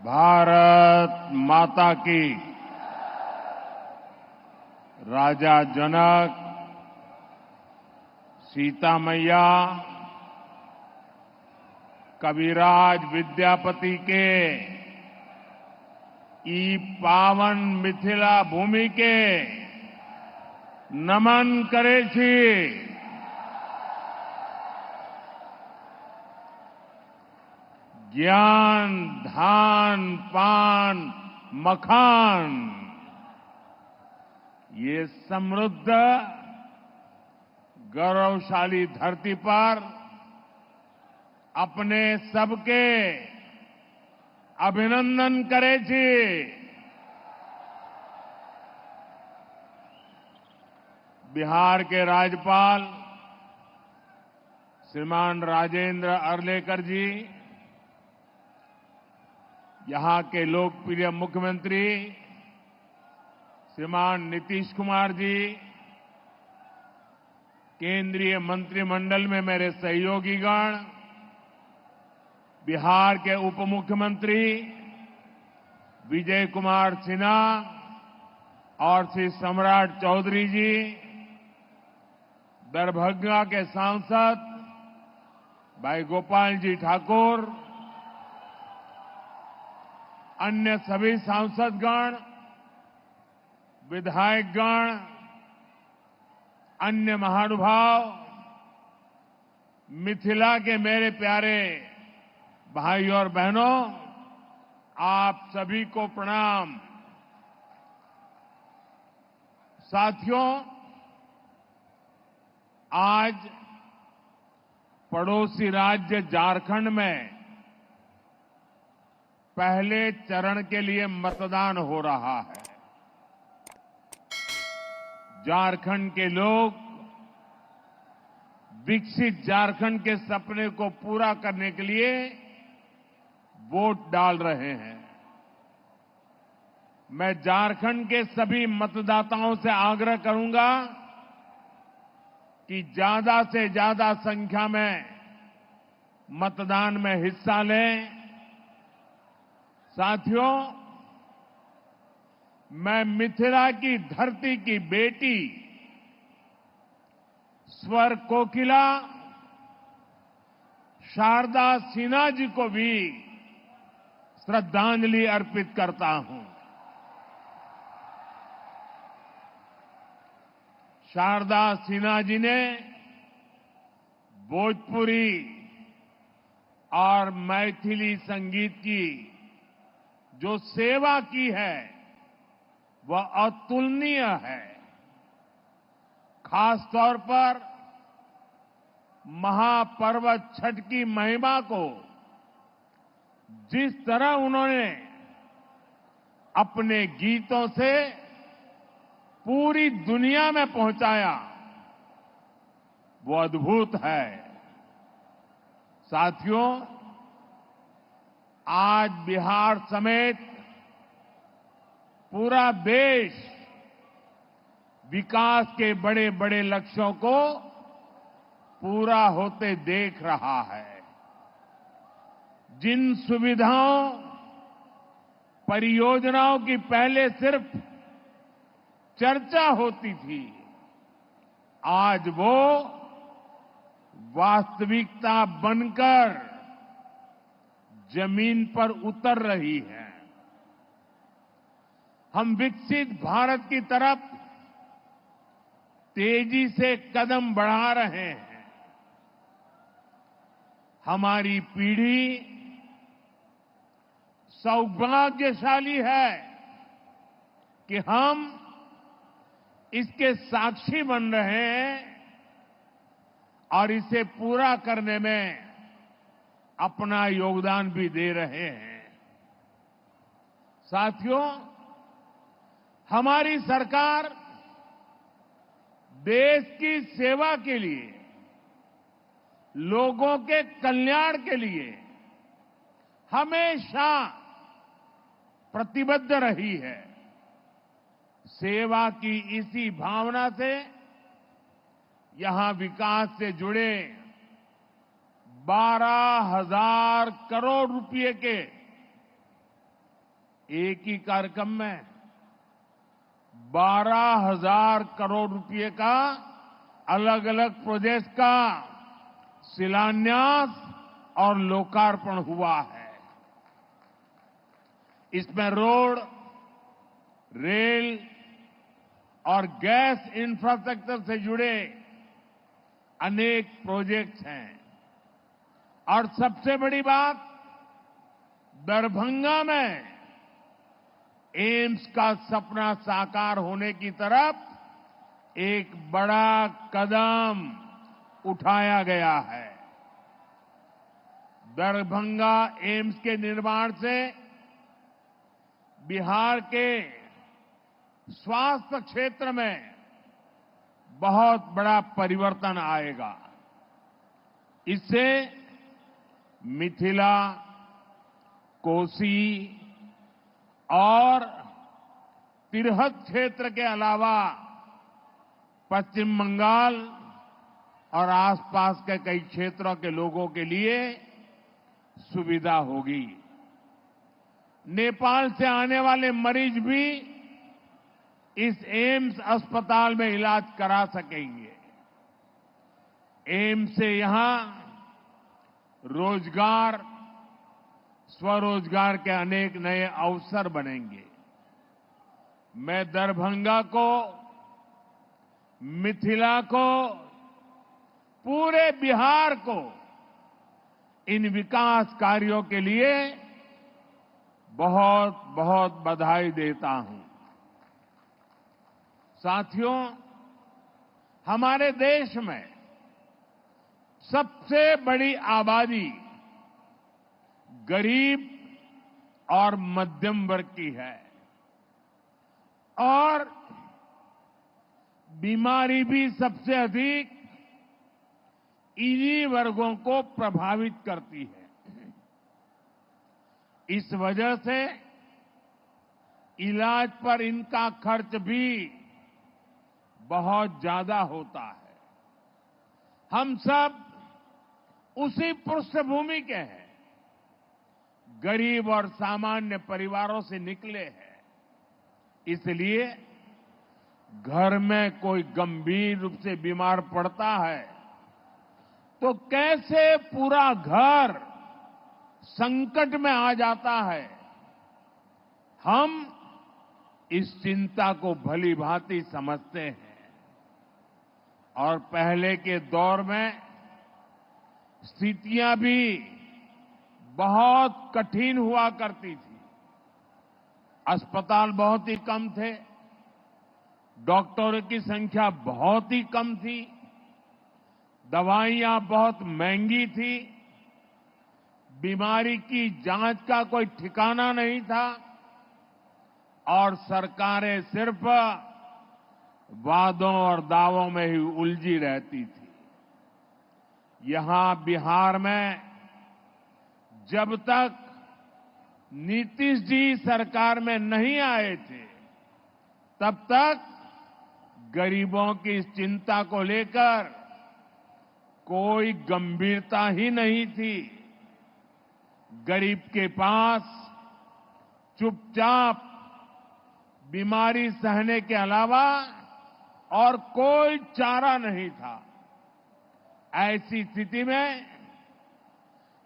भारत माता की। राजा जनक, सीता मैया, कविराज विद्यापति के ई पावन मिथिला भूमि के नमन करे छी। ज्ञान, धान, पान, मखान, ये समृद्ध गौरवशाली धरती पर अपने सबके अभिनंदन करे छी। बिहार के राज्यपाल श्रीमान राजेंद्र अर्लेकर जी, यहां के लोकप्रिय मुख्यमंत्री श्रीमान नीतीश कुमार जी, केंद्रीय मंत्रिमंडल में मेरे सहयोगीगण, बिहार के उप मुख्यमंत्री विजय कुमार सिन्हा और श्री सम्राट चौधरी जी, दरभंगा के सांसद भाई गोपाल जी ठाकुर, अन्य सभी सांसदगण, विधायकगण, अन्य महानुभाव, मिथिला के मेरे प्यारे भाई और बहनों, आप सभी को प्रणाम। साथियों, आज पड़ोसी राज्य झारखंड में पहले चरण के लिए मतदान हो रहा है। झारखंड के लोग विकसित झारखंड के सपने को पूरा करने के लिए वोट डाल रहे हैं। मैं झारखंड के सभी मतदाताओं से आग्रह करूंगा कि ज्यादा से ज्यादा संख्या में मतदान में हिस्सा लें। साथियों, मैं मिथिला की धरती की बेटी स्वर कोकिला शारदा सिन्हा जी को भी श्रद्धांजलि अर्पित करता हूं। शारदा सिन्हा जी ने भोजपुरी और मैथिली संगीत की जो सेवा की है वह अतुलनीय है। खास तौर पर महापर्व छठ की महिमा को जिस तरह उन्होंने अपने गीतों से पूरी दुनिया में पहुंचाया, वो अद्भुत है। साथियों, आज बिहार समेत पूरा देश विकास के बड़े बड़े लक्ष्यों को पूरा होते देख रहा है। जिन सुविधाओं, परियोजनाओं की पहले सिर्फ चर्चा होती थी, आज वो वास्तविकता बनकर जमीन पर उतर रही है। हम विकसित भारत की तरफ तेजी से कदम बढ़ा रहे हैं। हमारी पीढ़ी सौभाग्यशाली है कि हम इसके साक्षी बन रहे हैं और इसे पूरा करने में अपना योगदान भी दे रहे हैं। साथियों, हमारी सरकार देश की सेवा के लिए, लोगों के कल्याण के लिए हमेशा प्रतिबद्ध रही है। सेवा की इसी भावना से यहां विकास से जुड़े 12,000 करोड़ रुपए के एक ही कार्यक्रम में 12,000 करोड़ रुपए का अलग अलग प्रोजेक्ट का शिलान्यास और लोकार्पण हुआ है। इसमें रोड, रेल और गैस इंफ्रास्ट्रक्चर से जुड़े अनेक प्रोजेक्ट्स हैं और सबसे बड़ी बात, दरभंगा में एम्स का सपना साकार होने की तरफ एक बड़ा कदम उठाया गया है। दरभंगा एम्स के निर्माण से बिहार के स्वास्थ्य क्षेत्र में बहुत बड़ा परिवर्तन आएगा। इससे मिथिला, कोसी और तिरहुत क्षेत्र के अलावा पश्चिम बंगाल और आसपास के कई क्षेत्रों के लोगों के लिए सुविधा होगी। नेपाल से आने वाले मरीज भी इस एम्स अस्पताल में इलाज करा सकेंगे। एम्स से यहां रोजगार, स्वरोजगार के अनेक नए अवसर बनेंगे। मैं दरभंगा को, मिथिला को, पूरे बिहार को इन विकास कार्यों के लिए बहुत बहुत बधाई देता हूं। साथियों, हमारे देश में सबसे बड़ी आबादी गरीब और मध्यम वर्ग की है और बीमारी भी सबसे अधिक इन्हीं वर्गों को प्रभावित करती है। इस वजह से इलाज पर इनका खर्च भी बहुत ज्यादा होता है। हम सब उसी पृष्ठभूमि के हैं, गरीब और सामान्य परिवारों से निकले हैं। इसलिए घर में कोई गंभीर रूप से बीमार पड़ता है तो कैसे पूरा घर संकट में आ जाता है, हम इस चिंता को भली भांति समझते हैं। और पहले के दौर में स्थितियां भी बहुत कठिन हुआ करती थी। अस्पताल बहुत ही कम थे, डॉक्टरों की संख्या बहुत ही कम थी, दवाइयां बहुत महंगी थी, बीमारी की जांच का कोई ठिकाना नहीं था और सरकारें सिर्फ वादों और दावों में ही उलझी रहती थी। यहां बिहार में जब तक नीतीश जी सरकार में नहीं आए थे, तब तक गरीबों की इस चिंता को लेकर कोई गंभीरता ही नहीं थी। गरीब के पास चुपचाप बीमारी सहने के अलावा और कोई चारा नहीं था। ऐसी स्थिति में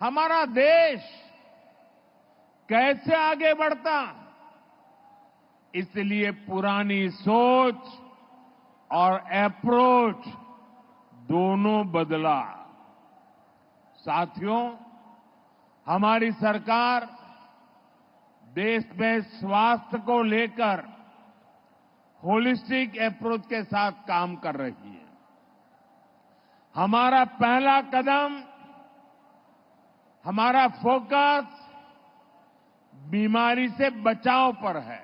हमारा देश कैसे आगे बढ़ता? इसलिए पुरानी सोच और अप्रोच दोनों बदला। साथियों, हमारी सरकार देश में स्वास्थ्य को लेकर होलिस्टिक अप्रोच के साथ काम कर रही है। हमारा पहला कदम, हमारा फोकस बीमारी से बचाव पर है।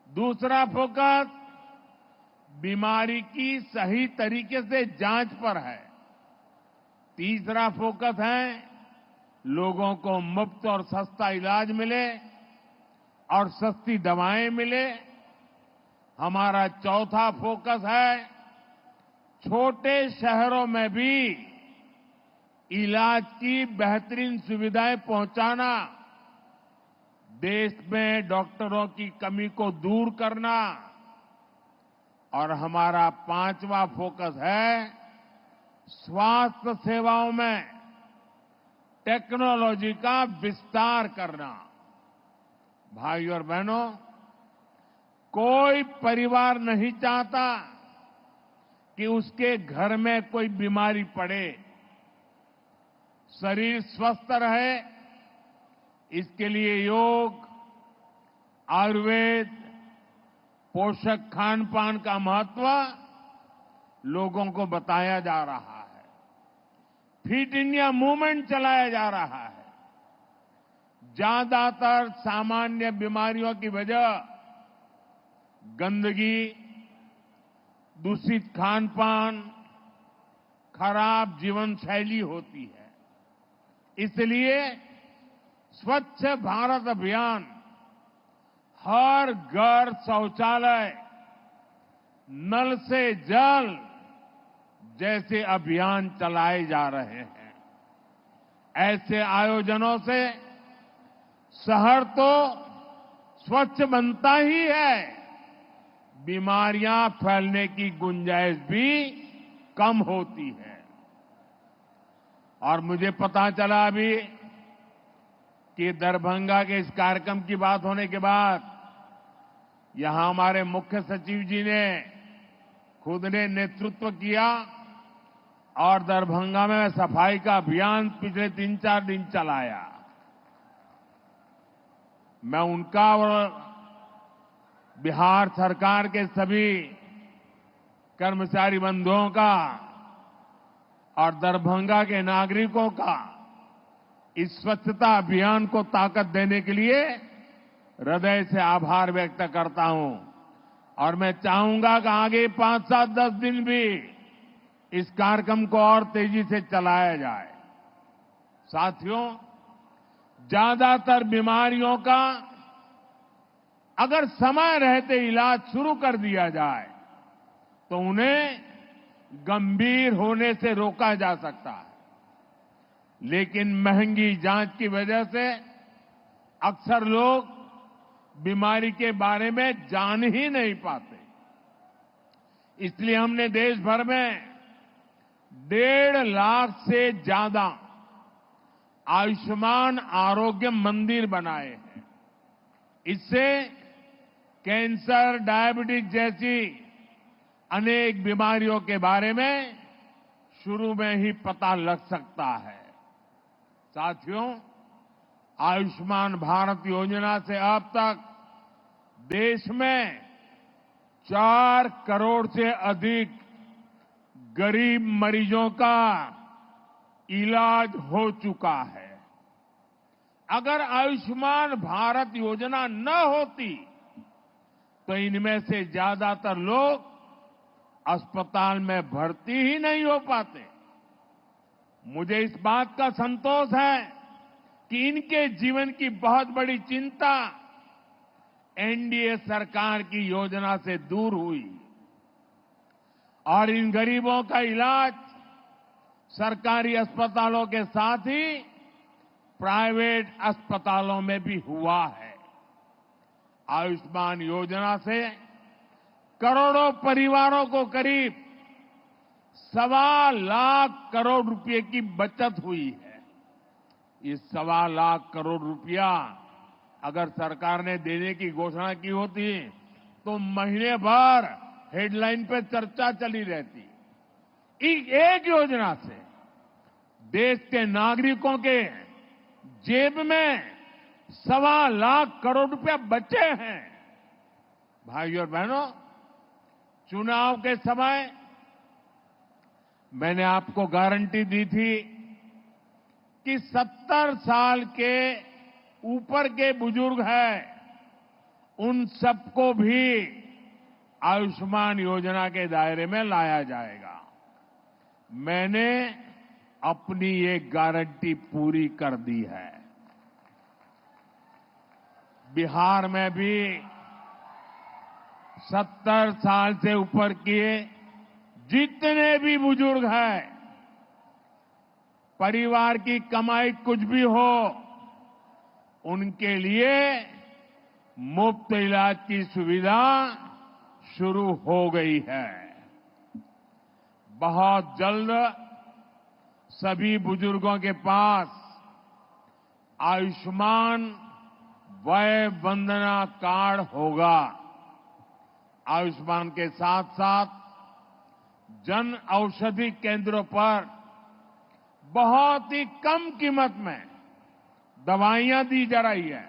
दूसरा फोकस बीमारी की सही तरीके से जांच पर है। तीसरा फोकस है लोगों को मुफ्त और सस्ता इलाज मिले और सस्ती दवाएं मिले। हमारा चौथा फोकस है छोटे शहरों में भी इलाज की बेहतरीन सुविधाएं पहुंचाना। देश में डॉक्टरों की कमी को दूर करना और हमारा 5वां फोकस है स्वास्थ्य सेवाओं में टेक्नोलॉजी का विस्तार करना। भाइयों और बहनों, कोई परिवार नहीं चाहता कि उसके घर में कोई बीमारी पड़े। शरीर स्वस्थ रहे, इसके लिए योग, आयुर्वेद, पोषक खान पान का महत्व लोगों को बताया जा रहा है। फिट इंडिया मूवमेंट चलाया जा रहा है। ज्यादातर सामान्य बीमारियों की वजह गंदगी, दूषित खान पान, खराब जीवन शैली होती है। इसलिए स्वच्छ भारत अभियान, हर घर शौचालय, नल से जल जैसे अभियान चलाए जा रहे हैं। ऐसे आयोजनों से शहर तो स्वच्छ बनता ही है, बीमारियां फैलने की गुंजाइश भी कम होती है। और मुझे पता चला अभी कि दरभंगा के इस कार्यक्रम की बात होने के बाद यहां हमारे मुख्य सचिव जी ने खुद ने नेतृत्व किया और दरभंगा में सफाई का अभियान पिछले 3-4 दिन चलाया। मैं उनका और बिहार सरकार के सभी कर्मचारी बंधुओं का और दरभंगा के नागरिकों का इस स्वच्छता अभियान को ताकत देने के लिए हृदय से आभार व्यक्त करता हूं। और मैं चाहूंगा कि आगे 5, 7, 10 दिन भी इस कार्यक्रम को और तेजी से चलाया जाए। साथियों, ज्यादातर बीमारियों का अगर समय रहते इलाज शुरू कर दिया जाए तो उन्हें गंभीर होने से रोका जा सकता है। लेकिन महंगी जांच की वजह से अक्सर लोग बीमारी के बारे में जान ही नहीं पाते। इसलिए हमने देश भर में 1.5 लाख से ज्यादा आयुष्मान आरोग्य मंदिर बनाए हैं। इससे कैंसर, डायबिटीज जैसी अनेक बीमारियों के बारे में शुरू में ही पता लग सकता है। साथियों, आयुष्मान भारत योजना से अब तक देश में 4 करोड़ से अधिक गरीब मरीजों का इलाज हो चुका है। अगर आयुष्मान भारत योजना न होती तो इनमें से ज्यादातर लोग अस्पताल में भर्ती ही नहीं हो पाते। मुझे इस बात का संतोष है कि इनके जीवन की बहुत बड़ी चिंता एनडीए सरकार की योजना से दूर हुई और इन गरीबों का इलाज सरकारी अस्पतालों के साथ ही प्राइवेट अस्पतालों में भी हुआ है। आयुष्मान योजना से करोड़ों परिवारों को करीब 1.25 लाख करोड़ रुपए की बचत हुई है। ये 1.25 लाख करोड़ रुपया अगर सरकार ने देने की घोषणा की होती तो महीने भर हेडलाइन पे चर्चा चली रहती। एक योजना से देश के नागरिकों के जेब में 1.25 लाख करोड़ रुपया बचे हैं। भाइयों और बहनों, चुनाव के समय मैंने आपको गारंटी दी थी कि 70 साल के ऊपर के बुजुर्ग हैं, उन सबको भी आयुष्मान योजना के दायरे में लाया जाएगा। मैंने अपनी ये गारंटी पूरी कर दी है। बिहार में भी 70 साल से ऊपर के जितने भी बुजुर्ग हैं, परिवार की कमाई कुछ भी हो, उनके लिए मुफ्त इलाज की सुविधा शुरू हो गई है। बहुत जल्द सभी बुजुर्गों के पास आयुष्मान वय वंदना कार्ड होगा। आयुष्मान के साथ साथ जन औषधि केंद्रों पर बहुत ही कम कीमत में दवाइयां दी जा रही है।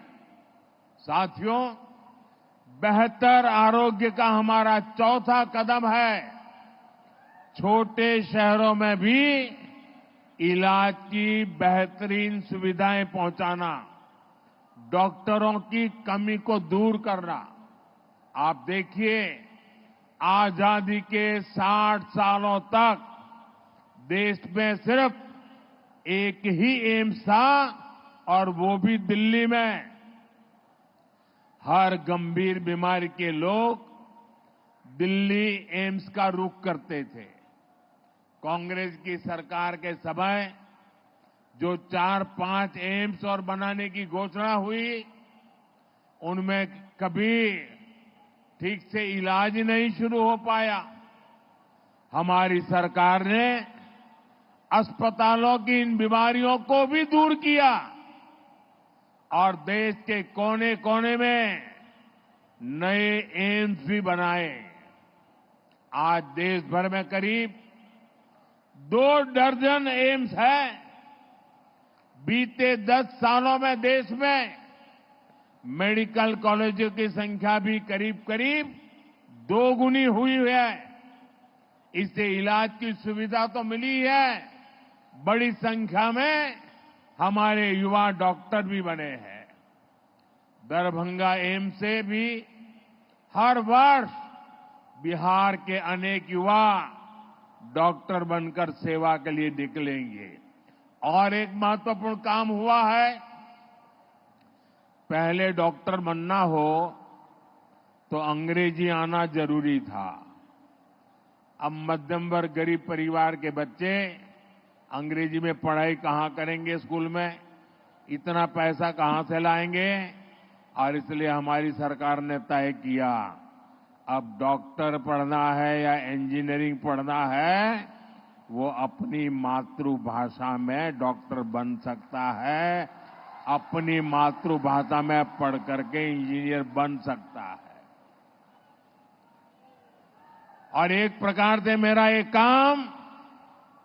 साथियों, बेहतर आरोग्य का हमारा चौथा कदम है छोटे शहरों में भी इलाज की बेहतरीन सुविधाएं पहुंचाना, डॉक्टरों की कमी को दूर करना। आप देखिए, आजादी के 60 सालों तक देश में सिर्फ एक ही एम्स था और वो भी दिल्ली में। हर गंभीर बीमारी के लोग दिल्ली एम्स का रुख करते थे। कांग्रेस की सरकार के समय जो 4-5 एम्स और बनाने की घोषणा हुई, उनमें कभी ठीक से इलाज ही नहीं शुरू हो पाया। हमारी सरकार ने अस्पतालों की इन बीमारियों को भी दूर किया और देश के कोने कोने में नए एम्स भी बनाए। आज देश भर में करीब 2 दर्जन एम्स है। बीते 10 सालों में देश में मेडिकल कॉलेजों की संख्या भी करीब करीब 2 गुनी हुई है। इससे इलाज की सुविधा तो मिली है, बड़ी संख्या में हमारे युवा डॉक्टर भी बने हैं। दरभंगा एम्स से भी हर वर्ष बिहार के अनेक युवा डॉक्टर बनकर सेवा के लिए निकलेंगे। और एक महत्वपूर्ण काम हुआ है, पहले डॉक्टर बनना हो तो अंग्रेजी आना जरूरी था। अब मध्यम वर्ग गरीब परिवार के बच्चे अंग्रेजी में पढ़ाई कहां करेंगे, स्कूल में इतना पैसा कहां से लाएंगे। और इसलिए हमारी सरकार ने तय किया, अब डॉक्टर पढ़ना है या इंजीनियरिंग पढ़ना है, वो अपनी मातृभाषा में डॉक्टर बन सकता है, अपनी मातृभाषा में पढ़ करके इंजीनियर बन सकता है। और एक प्रकार से मेरा ये काम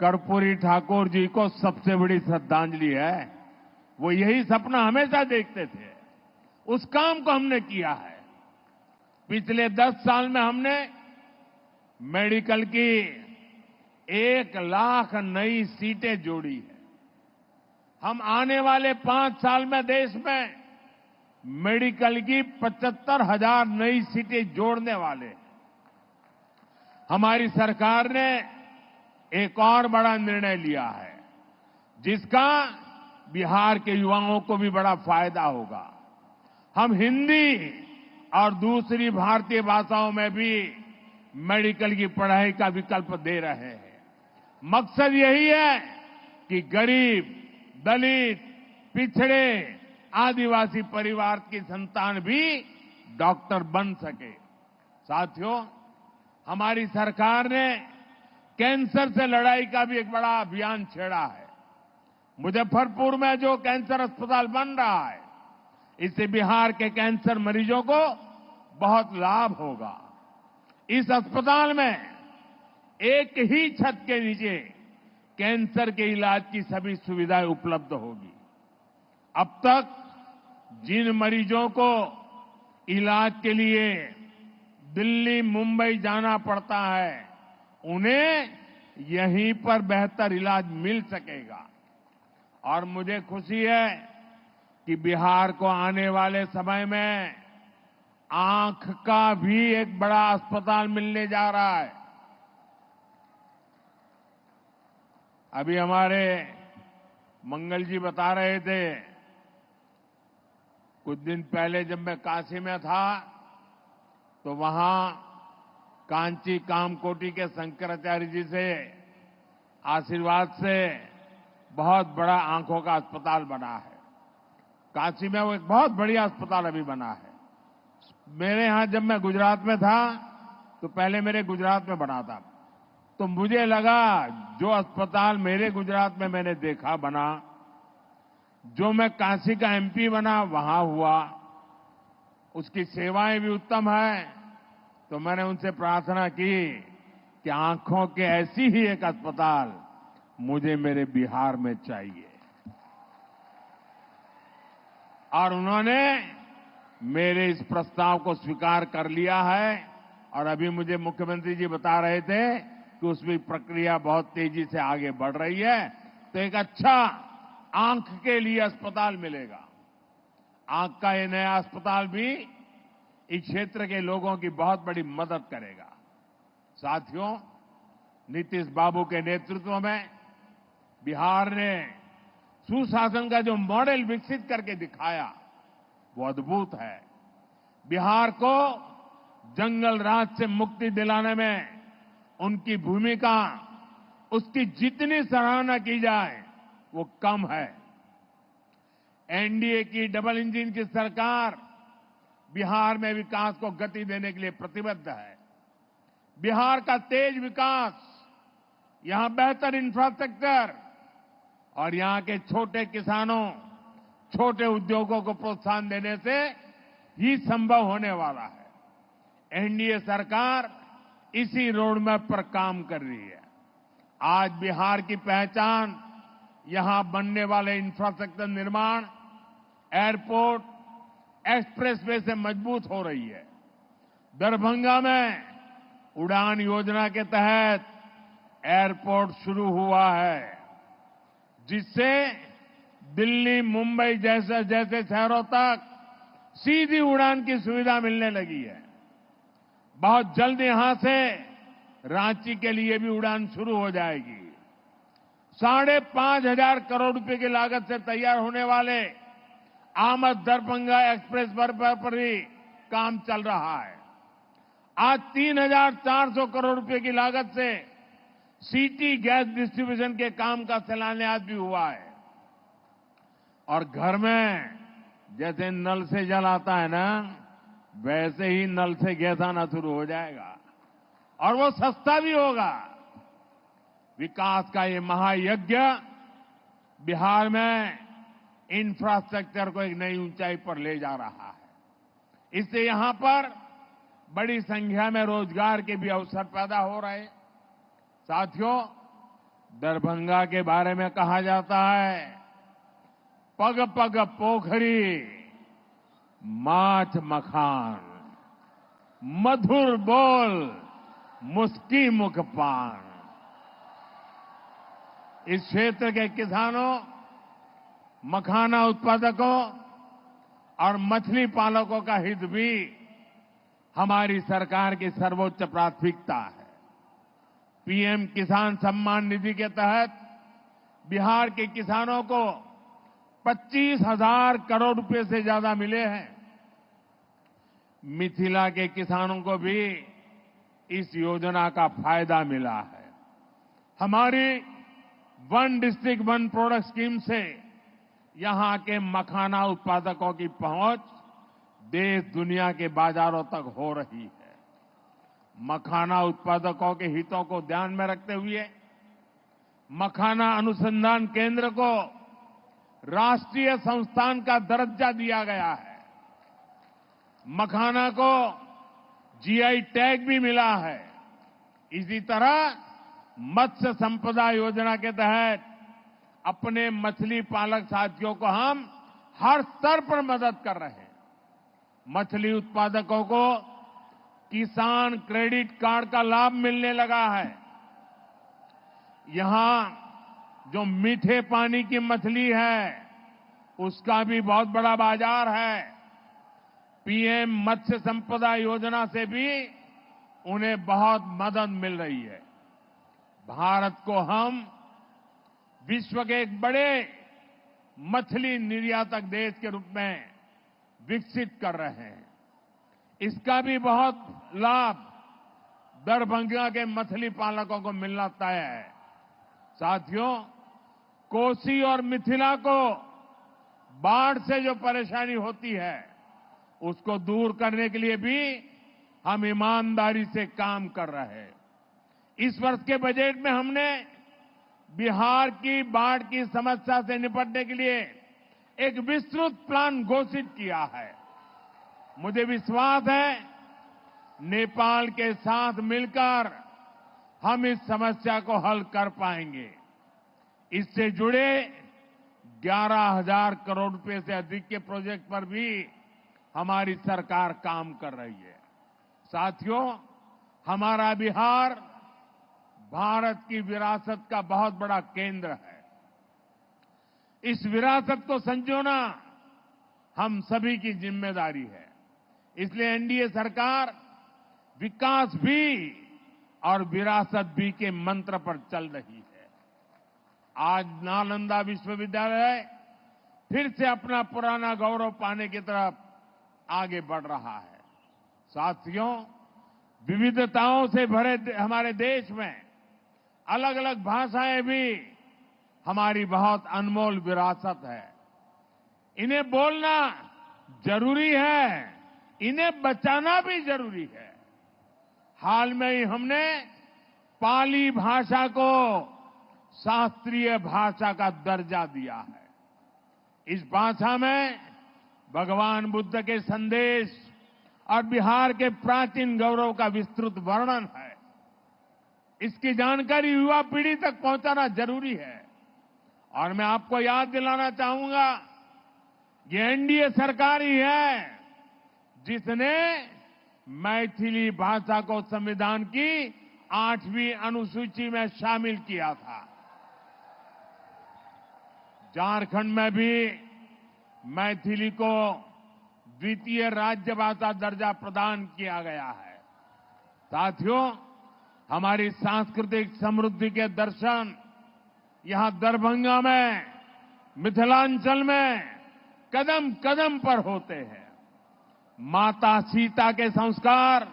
कर्पूरी ठाकुर जी को सबसे बड़ी श्रद्धांजलि है। वो यही सपना हमेशा देखते थे, उस काम को हमने किया है। पिछले 10 साल में हमने मेडिकल की 1 लाख नई सीटें जोड़ी है। हम आने वाले 5 साल में देश में मेडिकल की 75,000 नई सीटें जोड़ने वाले हैं। हमारी सरकार ने एक और बड़ा निर्णय लिया है, जिसका बिहार के युवाओं को भी बड़ा फायदा होगा। हम हिंदी और दूसरी भारतीय भाषाओं में भी मेडिकल की पढ़ाई का विकल्प दे रहे हैं। मकसद यही है कि गरीब, दलित, पिछड़े, आदिवासी परिवार की संतान भी डॉक्टर बन सके। साथियों, हमारी सरकार ने कैंसर से लड़ाई का भी एक बड़ा अभियान छेड़ा है। मुजफ्फरपुर में जो कैंसर अस्पताल बन रहा है, इससे बिहार के कैंसर मरीजों को बहुत लाभ होगा। इस अस्पताल में एक ही छत के नीचे कैंसर के इलाज की सभी सुविधाएं उपलब्ध होगी। अब तक जिन मरीजों को इलाज के लिए दिल्ली, मुंबई जाना पड़ता है, उन्हें यहीं पर बेहतर इलाज मिल सकेगा। और मुझे खुशी है कि बिहार को आने वाले समय में आंख का भी एक बड़ा अस्पताल मिलने जा रहा है। अभी हमारे मंगल जी बता रहे थे, कुछ दिन पहले जब मैं काशी में था तो वहां कांची कामकोटी के शंकराचार्य जी से आशीर्वाद से बहुत बड़ा आंखों का अस्पताल बना है। काशी में वो एक बहुत बढ़िया अस्पताल अभी बना है। मेरे यहां जब मैं गुजरात में था तो पहले मेरे गुजरात में बना था, तो मुझे लगा जो अस्पताल मेरे गुजरात में मैंने देखा बना, जो मैं काशी का एमपी बना वहां हुआ, उसकी सेवाएं भी उत्तम है। तो मैंने उनसे प्रार्थना की कि आंखों के ऐसी ही एक अस्पताल मुझे मेरे बिहार में चाहिए, और उन्होंने मेरे इस प्रस्ताव को स्वीकार कर लिया है। और अभी मुझे मुख्यमंत्री जी बता रहे थे कि उसमें प्रक्रिया बहुत तेजी से आगे बढ़ रही है, तो एक अच्छा आंख के लिए अस्पताल मिलेगा। आंख का ये नया अस्पताल भी इस क्षेत्र के लोगों की बहुत बड़ी मदद करेगा। साथियों, नीतीश बाबू के नेतृत्व में बिहार ने सुशासन का जो मॉडल विकसित करके दिखाया वो अद्भुत है। बिहार को जंगल राज से मुक्ति दिलाने में उनकी भूमिका, उसकी जितनी सराहना की जाए वो कम है। एनडीए की डबल इंजन की सरकार बिहार में विकास को गति देने के लिए प्रतिबद्ध है। बिहार का तेज विकास, यहां बेहतर इंफ्रास्ट्रक्चर और यहां के छोटे किसानों, छोटे उद्योगों को प्रोत्साहन देने से ही संभव होने वाला है। एनडीए सरकार इसी रोडमैप पर काम कर रही है। आज बिहार की पहचान यहां बनने वाले इंफ्रास्ट्रक्चर निर्माण, एयरपोर्ट, एक्सप्रेसवे से मजबूत हो रही है। दरभंगा में उड़ान योजना के तहत एयरपोर्ट शुरू हुआ है, जिससे दिल्ली, मुंबई जैसे शहरों तक सीधी उड़ान की सुविधा मिलने लगी है। बहुत जल्द यहां से रांची के लिए भी उड़ान शुरू हो जाएगी। 5,500 करोड़ रुपए की लागत से तैयार होने वाले आमद दरभंगा एक्सप्रेस पर भी काम चल रहा है। आज 3,400 करोड़ रुपए की लागत से सिटी गैस डिस्ट्रीब्यूशन के काम का शिलान्यास भी हुआ है। और घर में जैसे नल से जल आता है ना, वैसे ही नल से गैस आना शुरू हो जाएगा, और वो सस्ता भी होगा। विकास का ये महायज्ञ बिहार में इंफ्रास्ट्रक्चर को एक नई ऊंचाई पर ले जा रहा है। इससे यहां पर बड़ी संख्या में रोजगार के भी अवसर पैदा हो रहे हैं। साथियों, दरभंगा के बारे में कहा जाता है, पग पग पोखरी माछ मखान, मधुर बोल मुस्की मुख पान। इस क्षेत्र के किसानों, मखाना उत्पादकों और मछली पालकों का हित भी हमारी सरकार की सर्वोच्च प्राथमिकता है। पीएम किसान सम्मान निधि के तहत बिहार के किसानों को 25,000 करोड़ रुपए से ज्यादा मिले हैं। मिथिला के किसानों को भी इस योजना का फायदा मिला है। हमारी one district one product scheme से यहां के मखाना उत्पादकों की पहुंच देश दुनिया के बाजारों तक हो रही है। मखाना उत्पादकों के हितों को ध्यान में रखते हुए मखाना अनुसंधान केंद्र को राष्ट्रीय संस्थान का दर्जा दिया गया है। मखाना को जीआई टैग भी मिला है। इसी तरह मत्स्य संपदा योजना के तहत अपने मछली पालक साथियों को हम हर स्तर पर मदद कर रहे हैं। मछली उत्पादकों को किसान क्रेडिट कार्ड का लाभ मिलने लगा है। यहां जो मीठे पानी की मछली है, उसका भी बहुत बड़ा बाजार है। पीएम मत्स्य संपदा योजना से भी उन्हें बहुत मदद मिल रही है। भारत को हम विश्व के एक बड़े मछली निर्यातक देश के रूप में विकसित कर रहे हैं। इसका भी बहुत लाभ दरभंगा के मछली पालकों को मिलना तय है। साथियों, कोसी और मिथिला को बाढ़ से जो परेशानी होती है उसको दूर करने के लिए भी हम ईमानदारी से काम कर रहे हैं। इस वर्ष के बजट में हमने बिहार की बाढ़ की समस्या से निपटने के लिए एक विस्तृत प्लान घोषित किया है। मुझे विश्वास है नेपाल के साथ मिलकर हम इस समस्या को हल कर पाएंगे। इससे जुड़े 11,000 करोड़ रुपए से अधिक के प्रोजेक्ट पर भी हमारी सरकार काम कर रही है। साथियों, हमारा बिहार भारत की विरासत का बहुत बड़ा केंद्र है। इस विरासत को संजोना हम सभी की जिम्मेदारी है। इसलिए एनडीए सरकार विकास भी और विरासत भी के मंत्र पर चल रही है। आज नालंदा विश्वविद्यालय फिर से अपना पुराना गौरव पाने की तरफ आगे बढ़ रहा है। साथियों, विविधताओं से भरे हमारे देश में अलग अलग भाषाएं भी हमारी बहुत अनमोल विरासत है। इन्हें बोलना जरूरी है, इन्हें बचाना भी जरूरी है। हाल में ही हमने पाली भाषा को शास्त्रीय भाषा का दर्जा दिया है। इस भाषा में भगवान बुद्ध के संदेश और बिहार के प्राचीन गौरव का विस्तृत वर्णन है। इसकी जानकारी युवा पीढ़ी तक पहुंचाना जरूरी है। और मैं आपको याद दिलाना चाहूंगा, ये एनडीए सरकार ही है जिसने मैथिली भाषा को संविधान की 8वीं अनुसूची में शामिल किया था। झारखंड में भी मैथिली को द्वितीय राज्य भाषा दर्जा प्रदान किया गया है। साथियों, हमारी सांस्कृतिक समृद्धि के दर्शन यहां दरभंगा में, मिथिलांचल में कदम कदम पर होते हैं। माता सीता के संस्कार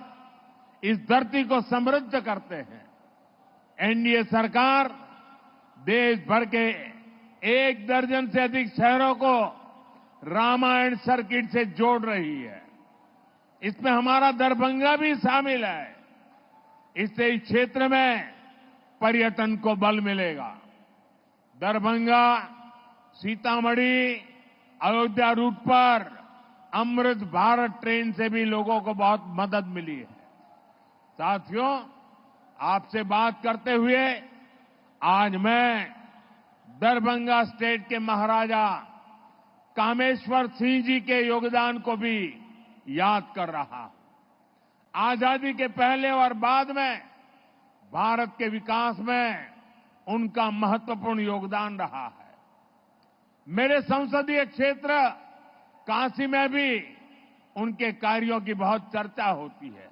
इस धरती को समृद्ध करते हैं। एनडीए सरकार देश भर के 1 दर्जन से अधिक शहरों को रामायण सर्किट से जोड़ रही है। इसमें हमारा दरभंगा भी शामिल है। इससे इस क्षेत्र में पर्यटन को बल मिलेगा। दरभंगा सीतामढ़ी अयोध्या रूट पर अमृत भारत ट्रेन से भी लोगों को बहुत मदद मिली है। साथियों, आपसे बात करते हुए आज मैं दरभंगा स्टेट के महाराजा कामेश्वर सिंह जी के योगदान को भी याद कर रहा हूं। आजादी के पहले और बाद में भारत के विकास में उनका महत्वपूर्ण योगदान रहा है। मेरे संसदीय क्षेत्र काशी में भी उनके कार्यों की बहुत चर्चा होती है।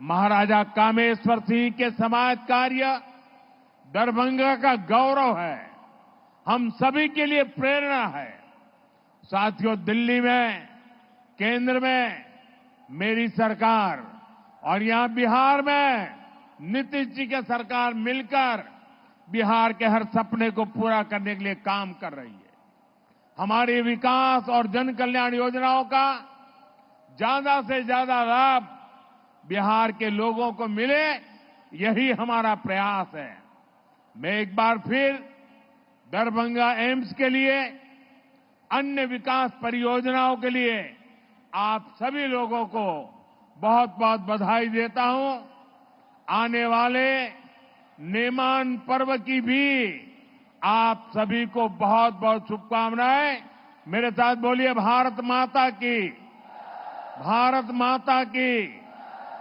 महाराजा कामेश्वर सिंह के समाज कार्य दरभंगा का गौरव है, हम सभी के लिए प्रेरणा है। साथियों, दिल्ली में, केंद्र में मेरी सरकार और यहां बिहार में नीतीश जी की सरकार मिलकर बिहार के हर सपने को पूरा करने के लिए काम कर रही है। हमारी विकास और जन कल्याण योजनाओं का ज्यादा से ज्यादा लाभ बिहार के लोगों को मिले, यही हमारा प्रयास है। मैं एक बार फिर दरभंगा एम्स के लिए, अन्य विकास परियोजनाओं के लिए आप सभी लोगों को बहुत बहुत बधाई देता हूं। आने वाले नेमान पर्व की भी आप सभी को बहुत बहुत शुभकामनाएं। मेरे साथ बोलिए, भारत माता की, भारत माता की,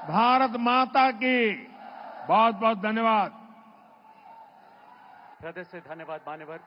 भारत माता की। बहुत बहुत धन्यवाद। हृदय से धन्यवाद मान्यवर।